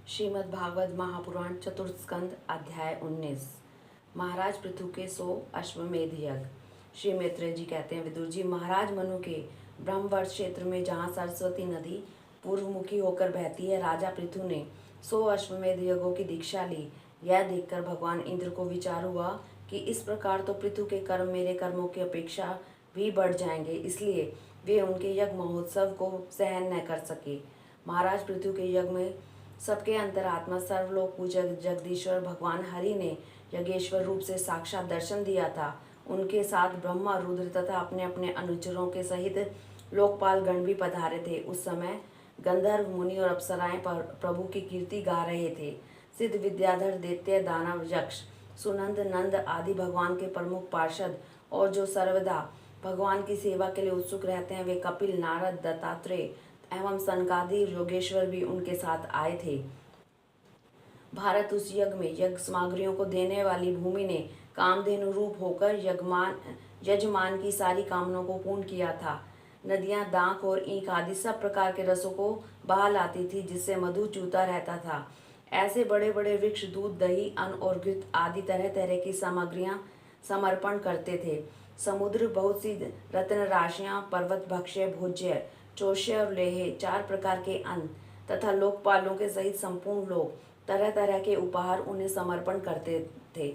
श्रीमद् भागवत महापुराण चतुर्थ स्कंद अध्याय 19। महाराज पृथु के 100 अश्वमेध यज्ञ। श्री मैत्रेय जी कहते हैं, विदुर जी, महाराज मनु के ब्रह्मवर्ष क्षेत्र में जहाँ सरस्वती नदी पूर्वमुखी होकर बहती है, राजा पृथु ने 100 अश्वमेध यज्ञों की दीक्षा ली। यह देखकर भगवान इंद्र को विचार हुआ कि इस प्रकार तो पृथु के कर्म मेरे कर्मों की अपेक्षा भी बढ़ जाएंगे, इसलिए वे उनके यज्ञ महोत्सव को सहन न कर सके। महाराज पृथु के यज्ञ में सबके अंतरात्मा सर्वलोक पूजक जगदीश्वर भगवान हरि ने यज्ञेश्वर रूप से साक्षात दर्शन दिया था। उनके साथ ब्रह्मा, रुद्र तथा अपने अपने अनुचरों के सहित लोकपाल गण भी पधारे थे। उस समय गंधर्व, मुनि और अप्सराएं प्रभु की कीर्ति गा रहे थे। सिद्ध, विद्याधर, दैत्य, दानव, यक्ष, सुनंद, नंद आदि भगवान के प्रमुख पार्षद और जो सर्वदा भगवान की सेवा के लिए उत्सुक रहते हैं, वे कपिल, नारद, दत्तात्रेय एवं सनकादि योगेश्वर भी उनके साथ आए थे। भारत उस यज्ञ में यज्ञ सामग्रियों को देने वाली भूमि ने कामधेनु रूप होकर यजमान की सारी कामनाओं को पूर्ण किया था। नदियां दाख और ईंख आदि सब प्रकार के रसों को बहा लाती थी, जिससे मधु चूता रहता था। ऐसे बड़े बड़े वृक्ष दूध, दही, अन्न और घृत आदि तरह तरह की सामग्रियां समर्पण करते थे। समुद्र बहुत सी रत्न राशियां, पर्वत भक्ष्य, भोज्य, चोष्य और लेहे, 4 प्रकार के अन्न तथा लोकपालों के सहित संपूर्ण लोग तरह तरह के उपहार उन्हें समर्पण करते थे।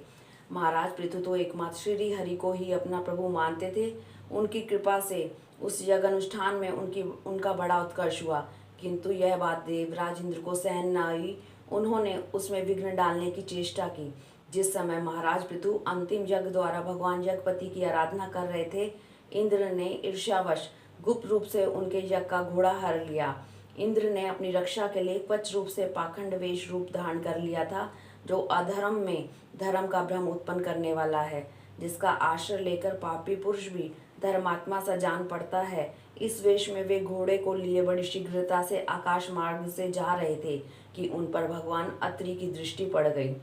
महाराज पृथु तो एकमात्र श्री हरि को ही अपना प्रभु मानते थे। उनकी कृपा से उस यज्ञ अनुष्ठान में उनका बड़ा उत्कर्ष हुआ, किंतु यह बात देवराज इंद्र को सहन न हुई। उन्होंने उसमें विघ्न डालने की चेष्टा की। जिस समय महाराज पृथु अंतिम यज्ञ द्वारा भगवान यज्ञपति की आराधना कर रहे थे, इंद्र ने ईर्ष्यावश गुप्त रूप से उनके यज्ञ का घोड़ा हर लिया। इंद्र ने अपनी रक्षा के लिए क्वच रूप से पाखंड वेश रूप धारण कर लिया था, जो अधर्म में धर्म का भ्रम उत्पन्न करने वाला है, जिसका आश्रय लेकर पापी पुरुष भी धर्मात्मा सा जान पड़ता है। इस वेश में वे घोड़े को लिए बड़ी शीघ्रता से आकाश मार्ग से जा रहे थे कि उन पर भगवान अत्रि की दृष्टि पड़ गई।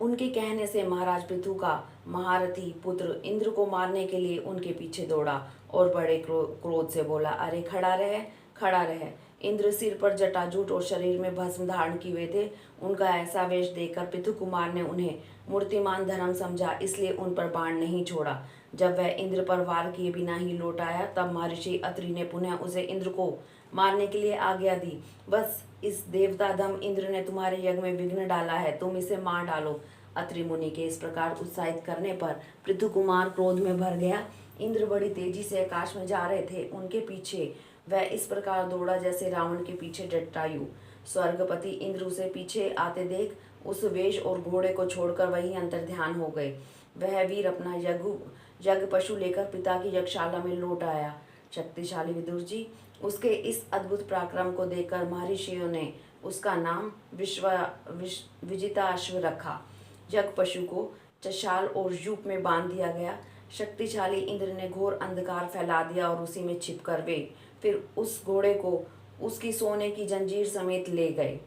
उनके कहने से महाराज पृथु का महारथी पुत्र इंद्र को मारने के लिए उनके पीछे दौड़ा और बड़े क्रोध से बोला, अरे खड़ा रहे, खड़ा रहे। इंद्र सिर पर जटाजूट और शरीर में भस्म धारण किए हुए थे। उनका ऐसा वेश देखकर पृथु कुमार ने उन्हें मूर्तिमान धर्म समझा, इसलिए उन पर बाण नहीं छोड़ा। जब वह इंद्र पर वार किए बिना ही लौट आया, तब महर्षि अत्रि ने पुनः उसे इंद्र को मारने के लिए आज्ञा दी। बस इस देवता धम इंद्र ने तुम्हारे यज्ञ में विघ्न डाला है, तुम इसे मार डालो। अत्रि मुनि के इस प्रकार उत्साहित करने पर पृथु कुमार क्रोध में भर गया। इंद्र बड़ी तेजी से आकाश में जा रहे थे। उनके पीछे वह इस प्रकार दौड़ा जैसे रावण के पीछे जटायु। स्वर्गपति इंद्र उसे पीछे आते देख उस वेश और घोड़े को छोड़कर वही अंतर ध्यान हो गए। वह वीर अपना यज्ञ पशु लेकर पिता की यज्ञशाला में लौट आया। शक्तिशाली विदुर जी, उसके इस अद्भुत पराक्रम को देखकर महर्षियों ने उसका नाम विजिताश्व रखा। यज्ञ पशु को चशाल और यूप में बांध दिया गया। शक्तिशाली इंद्र ने घोर अंधकार फैला दिया और उसी में छिपकर वे फिर उस घोड़े को उसकी सोने की जंजीर समेत ले गए।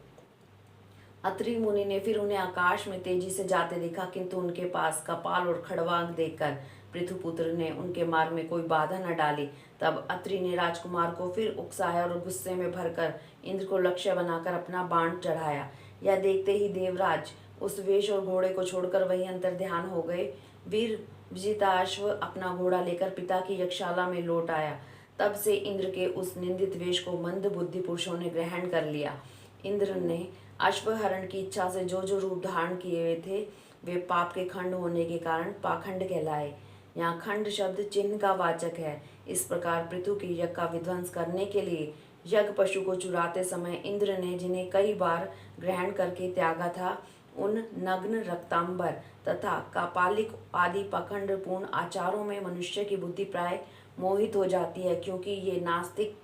अत्रि मुनि ने फिर उन्हें आकाश में तेजी से जाते देखा, किंतु उनके पास कपाल और खड़वांग देखकर पृथुपुत्र ने उनके मार्ग में कोई बाधा न डाली। तब अत्रि ने राजकुमार को फिर उकसाया और गुस्से में भरकर इंद्र को लक्ष्य बनाकर अपना बाण चढ़ाया। यह देखते ही देवराज उस वेश और घोड़े को छोड़कर वही अंतर ध्यान हो गए। वीर विजिताश्व अपना घोड़ा लेकर पिता की यज्ञशाला में लौट आया। तब से इंद्र के उस निंदित वेश को मंद बुद्धि पुरुषों ने ग्रहण कर लिया। इंद्र ने अश्वहरण की इच्छा से जो जो रूप धारण किए हुए थे, वे पाप के खंड होने के कारण पाखंड कहलाए। यहाँ खंड शब्द चिन्ह का वाचक है। इस प्रकार पृथु के यज्ञ का विध्वंस करने के लिए यज्ञ पशु को चुराते समय इंद्र ने जिन्हें कई बार ग्रहण करके त्यागा था, उन नग्न, रक्तांबर तथा कापालिक आदि पखंड पूर्ण आचारों में मनुष्य की बुद्धि प्राय मोहित हो जाती है, क्योंकि ये नास्तिक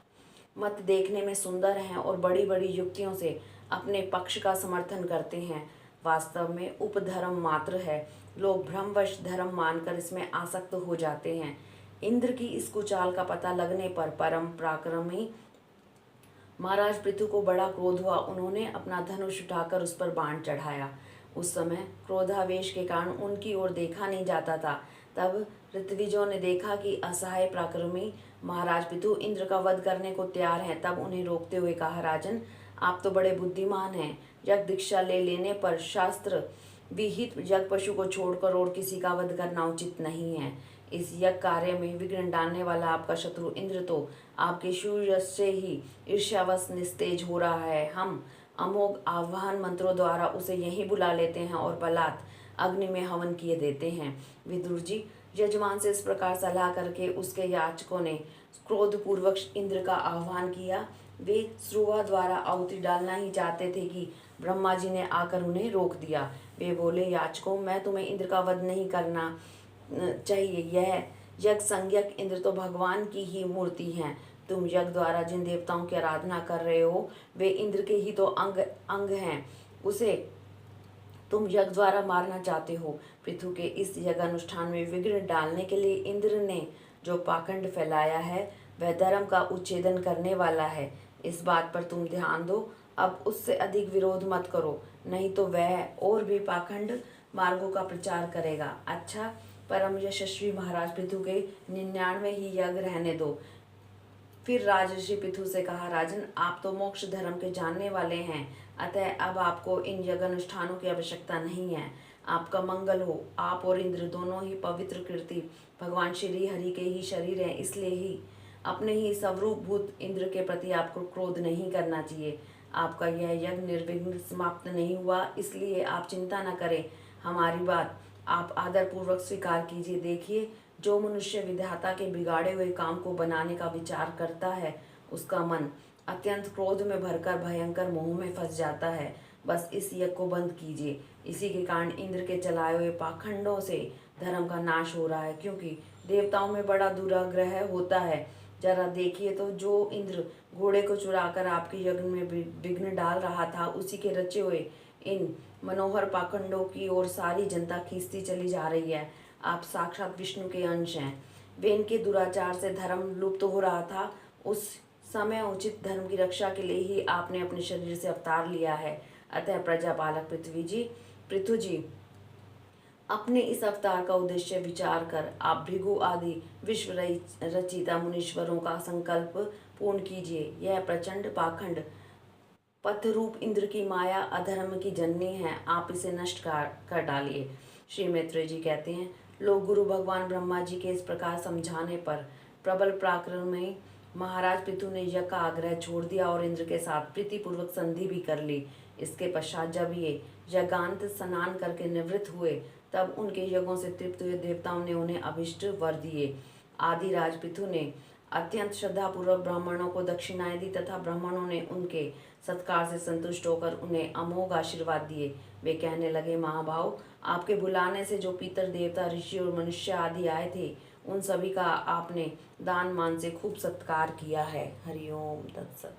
मत देखने में सुंदर हैं और बड़ी बड़ी युक्तियों से अपने पक्ष का समर्थन करते हैं। वास्तव में उपधर्म मात्र है। लोग भ्रमवश धर्म मानकर इसमें आसक्त हो जाते हैं। इंद्र की इस कुचाल का पता लगने पर परम पराक्रमी महाराज पृथु को बड़ा क्रोध हुआ। उन्होंने अपना धनुष उठाकर उस पर बाण चढ़ाया। उस समय क्रोधावेश के कारण उनकी ओर देखा नहीं जाता था। तब ऋत्विजों ने देखा कि असहाय पराक्रमी महाराज पृथु इंद्र का वध करने को तैयार हैं। तब उन्हें रोकते हुए कहा, राजन, आप तो बड़े बुद्धिमान हैं। यज्ञ दीक्षा ले लेने पर शास्त्र विहित यज्ञ पशु को छोड़कर और किसी का वध करना उचित नहीं है। इस यज्ञ कार्य में विघ्न डालने वाला आपका शत्रु इंद्र तो आपके शूर से ही ईर्ष्यावश निस्तेज हो रहा है। हम अमोघ आह्वान मंत्रों द्वारा उसे यहीं बुला लेते हैं और बलात् अग्नि में हवन किए देते हैं। विदुर जी, यजमान से इस प्रकार सलाह करके उसके याचकों ने क्रोधपूर्वक इंद्र का आह्वान किया। वे श्रुवा द्वारा आहुति डालना ही चाहते थे कि ब्रह्मा जी ने आकर उन्हें रोक दिया। वे बोले, याचकों, मैं तुम्हें इंद्र का वध नहीं करना चाहिए। यह यज्ञ संज्ञक इंद्र तो भगवान की ही मूर्ति हैं। तुम यज्ञ द्वारा जिन देवताओं की आराधना कर रहे हो वे इंद्र के ही तो अंग हैं। उसे तुम यज्ञ द्वारा मारना चाहते हो। पृथु के इस यज्ञ अनुष्ठान में विघ्न डालने के लिए इंद्र ने जो पाखंड फैलाया है वह धर्म का उच्छेदन करने वाला है। इस बात पर तुम ध्यान दो। अब उससे अधिक विरोध मत करो, नहीं तो वह और भी पाखंड मार्गों का प्रचार करेगा। अच्छा, परम यशस्वी महाराज पृथु के 99 ही यज्ञ रहने दो। फिर राजर्षि पृथु से कहा, राजन, आप तो मोक्ष धर्म के जानने वाले हैं, अतः अब आपको इन यज्ञ अनुष्ठानों की आवश्यकता नहीं है। आपका मंगल हो। आप और इंद्र दोनों ही पवित्र कीर्ति भगवान श्री हरि के ही शरीर हैं, इसलिए ही अपने ही स्वरूप भूत इंद्र के प्रति आपको क्रोध नहीं करना चाहिए। आपका यह यज्ञ निर्विघ्न समाप्त नहीं हुआ, इसलिए आप चिंता न करें। हमारी बात आप आदरपूर्वक स्वीकार कीजिए। देखिए, जो मनुष्य विधाता के बिगाड़े हुए काम को बनाने का विचार करता है उसका मन अत्यंत क्रोध में भरकर भयंकर मोह में फंस जाता है। बस इस यज्ञ को बंद कीजिए। इसी के कारण इंद्र के चलाए हुए पाखंडों से धर्म का नाश हो रहा है, क्योंकि देवताओं में बड़ा दुराग्रह होता है। जरा देखिए तो, जो इंद्र घोड़े को चुराकर आपके यज्ञ में विघ्न डाल रहा था, उसी के रचे हुए इन मनोहर पाखंडों की ओर सारी जनता खींचती चली जा रही है। आप साक्षात विष्णु के अंश हैं। वे इनके दुराचार से धर्म लुप्त हो रहा था। उस समय उचित धर्म की रक्षा के लिए ही आपने अपने शरीर से अवतार लिया है। अतः प्रजापालक पृथु जी, अपने इस अवतार का उद्देश्य विचार कर आप भृगु आदि विश्व रचिता मुनीश्वरों का संकल्प पूर्ण कीजिए। यह प्रचंड पाखंड पथरूप इंद्र की माया अधर्म की जननी है, आप इसे नष्ट कर डालिए। श्री मैत्रेय जी कहते हैं, लोग गुरु भगवान ब्रह्मा जी के इस प्रकार समझाने पर प्रबल पराक्रम में महाराज पृथु ने यज्ञ का आग्रह छोड़ दिया और इंद्र के साथ प्रीतिपूर्वक संधि भी कर ली। इसके पश्चात जब ये यज्ञांत स्नान करके निवृत्त हुए, तब उनके यज्ञों से तृप्त हुए देवताओं ने उन्हें अभिष्ट वर दिए। आदिराज पृथु ने अत्यंत श्रद्धापूर्वक ब्राह्मणों को दक्षिणाएं दी तथा ब्राह्मणों ने उनके सत्कार से संतुष्ट होकर उन्हें अमोघ आशीर्वाद दिए। वे कहने लगे, महाभाव, आपके बुलाने से जो पितर देवता ऋषि और मनुष्य आदि आए थे, उन सभी का आपने दान मान से खूब सत्कार किया है। हरिओम तत्सत।